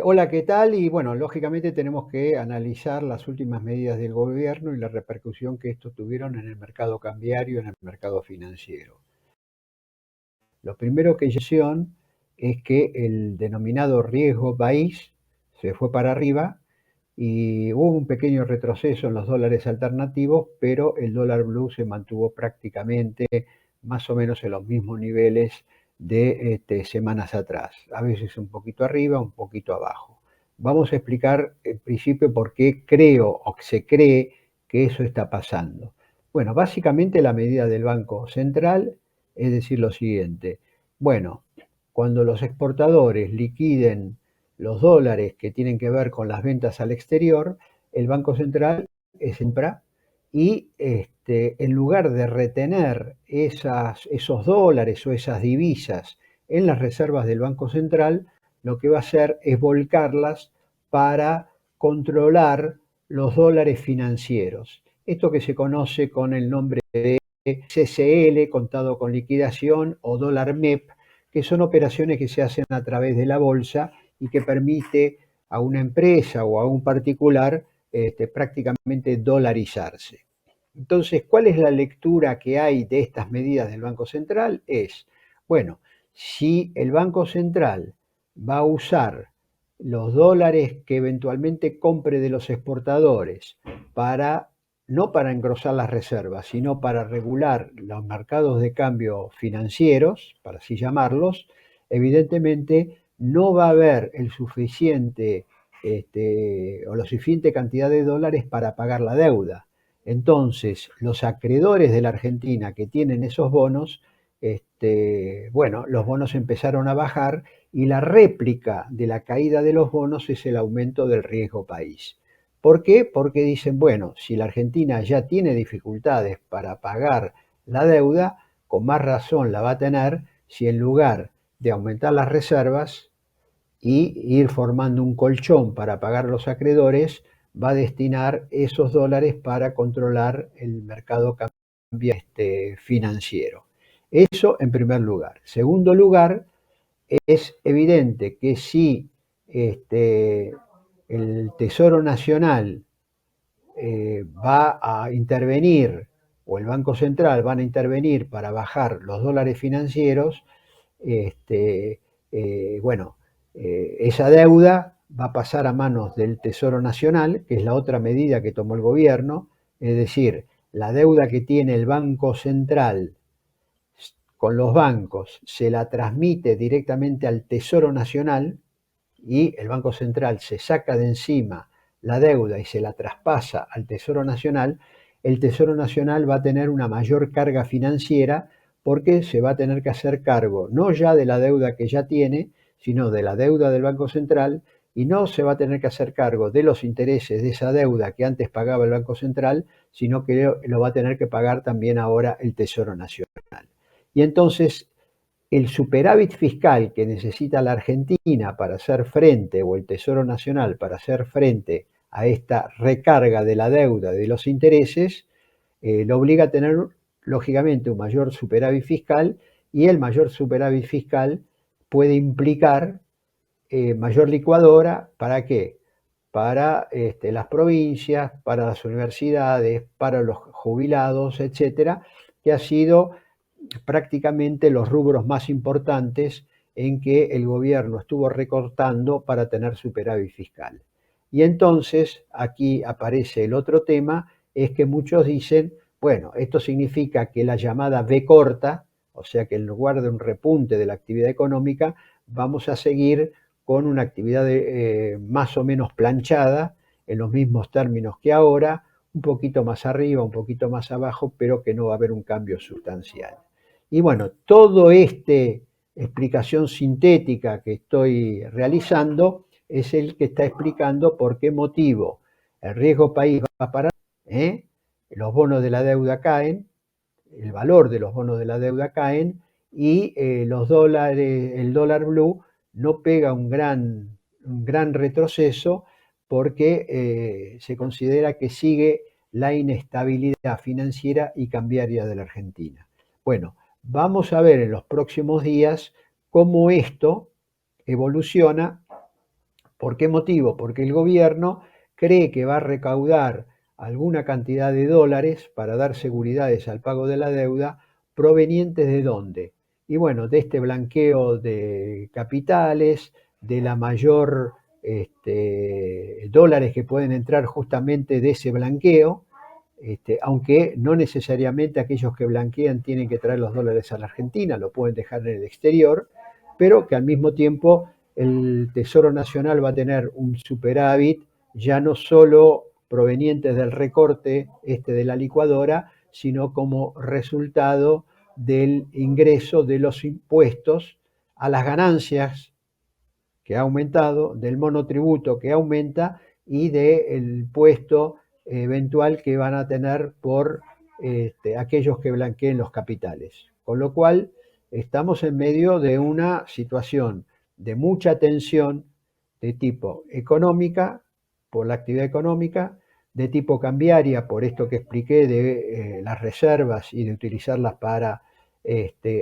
Hola, ¿qué tal? Y bueno, lógicamente tenemos que analizar las últimas medidas del gobierno y la repercusión que estos tuvieron en el mercado cambiario, en el mercado financiero. Lo primero que hicieron es que el denominado riesgo país se fue para arriba y hubo un pequeño retroceso en los dólares alternativos, pero el dólar blue se mantuvo prácticamente más o menos en los mismos niveles de semanas atrás, a veces un poquito arriba, un poquito abajo. Vamos a explicar en principio por qué creo o se cree que eso está pasando. Bueno, básicamente la medida del Banco Central es decir lo siguiente, bueno, cuando los exportadores liquiden los dólares que tienen que ver con las ventas al exterior, el Banco Central compra y en lugar de retener esos dólares o esas divisas en las reservas del Banco Central, lo que va a hacer es volcarlas para controlar los dólares financieros. Esto que se conoce con el nombre de CCL, contado con liquidación, o dólar MEP, que son operaciones que se hacen a través de la bolsa y que permite a una empresa o a un particular prácticamente dolarizarse. Entonces, ¿cuál es la lectura que hay de estas medidas del Banco Central? Es, bueno, si el Banco Central va a usar los dólares que eventualmente compre de los exportadores para no para engrosar las reservas, sino para regular los mercados de cambio financieros, para así llamarlos, evidentemente no va a haber el suficiente o la suficiente cantidad de dólares para pagar la deuda. Entonces, los acreedores de la Argentina que tienen esos bonos, bueno, los bonos empezaron a bajar y la réplica de la caída de los bonos es el aumento del riesgo país. ¿Por qué? Porque dicen, bueno, si la Argentina ya tiene dificultades para pagar la deuda, con más razón la va a tener si en lugar de aumentar las reservas y ir formando un colchón para pagar los acreedores, va a destinar esos dólares para controlar el mercado financiero. Eso en primer lugar. Segundo lugar, es evidente que si el Tesoro Nacional va a intervenir o el Banco Central van a intervenir para bajar los dólares financieros, bueno, esa deuda va a pasar a manos del Tesoro Nacional, que es la otra medida que tomó el gobierno, es decir, la deuda que tiene el Banco Central con los bancos se la transmite directamente al Tesoro Nacional y el Banco Central se saca de encima la deuda y se la traspasa al Tesoro Nacional, el Tesoro Nacional va a tener una mayor carga financiera porque se va a tener que hacer cargo no ya de la deuda que ya tiene, sino de la deuda del Banco Central y no se va a tener que hacer cargo de los intereses de esa deuda que antes pagaba el Banco Central, sino que lo va a tener que pagar también ahora el Tesoro Nacional. Y entonces el superávit fiscal que necesita la Argentina para hacer frente, o el Tesoro Nacional para hacer frente a esta recarga de la deuda, de los intereses, lo obliga a tener, lógicamente, un mayor superávit fiscal y el mayor superávit fiscal puede implicar mayor licuadora, ¿para qué? Para las provincias, para las universidades, para los jubilados, etcétera, que ha sido prácticamente los rubros más importantes en que el gobierno estuvo recortando para tener superávit fiscal. Y entonces aquí aparece el otro tema, es que muchos dicen, bueno, esto significa que la llamada V corta, o sea que en lugar de un repunte de la actividad económica, vamos a seguir con una actividad más o menos planchada, en los mismos términos que ahora, un poquito más arriba, un poquito más abajo, pero que no va a haber un cambio sustancial. Y bueno, todo explicación sintética que estoy realizando es el que está explicando por qué motivo el riesgo país va para ¿eh? Los bonos de la deuda caen, el valor de los bonos de la deuda caen y los dólares, el dólar blue no pega un gran retroceso porque se considera que sigue la inestabilidad financiera y cambiaria de la Argentina. Bueno, vamos a ver en los próximos días cómo esto evoluciona ¿Por qué motivo? Porque el gobierno cree que va a recaudar alguna cantidad de dólares para dar seguridades al pago de la deuda, provenientes de dónde. Y bueno, de este blanqueo de capitales, de la mayor dólares que pueden entrar justamente de ese blanqueo, aunque no necesariamente aquellos que blanquean tienen que traer los dólares a la Argentina, lo pueden dejar en el exterior, pero que al mismo tiempo el Tesoro Nacional va a tener un superávit ya no solo proveniente del recorte de la licuadora, sino como resultado del ingreso de los impuestos a las ganancias que ha aumentado, del monotributo que aumenta y del impuesto eventual que van a tener por aquellos que blanqueen los capitales. Con lo cual, estamos en medio de una situación de mucha tensión de tipo económica, por la actividad económica, de tipo cambiaria, por esto que expliqué de las reservas y de utilizarlas para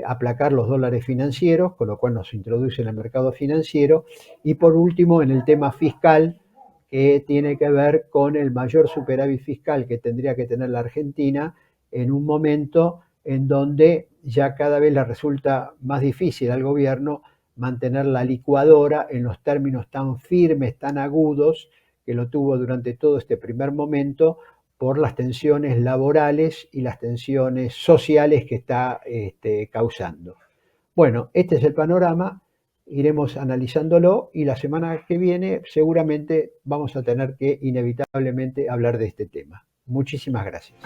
aplacar los dólares financieros, con lo cual nos introduce en el mercado financiero, y por último en el tema fiscal, que tiene que ver con el mayor superávit fiscal que tendría que tener la Argentina en un momento en donde ya cada vez le resulta más difícil al gobierno mantener la licuadora en los términos tan firmes, tan agudos, que lo tuvo durante todo este primer momento, por las tensiones laborales y las tensiones sociales que está causando. Bueno, este es el panorama, iremos analizándolo y la semana que viene seguramente vamos a tener que inevitablemente hablar de este tema. Muchísimas gracias.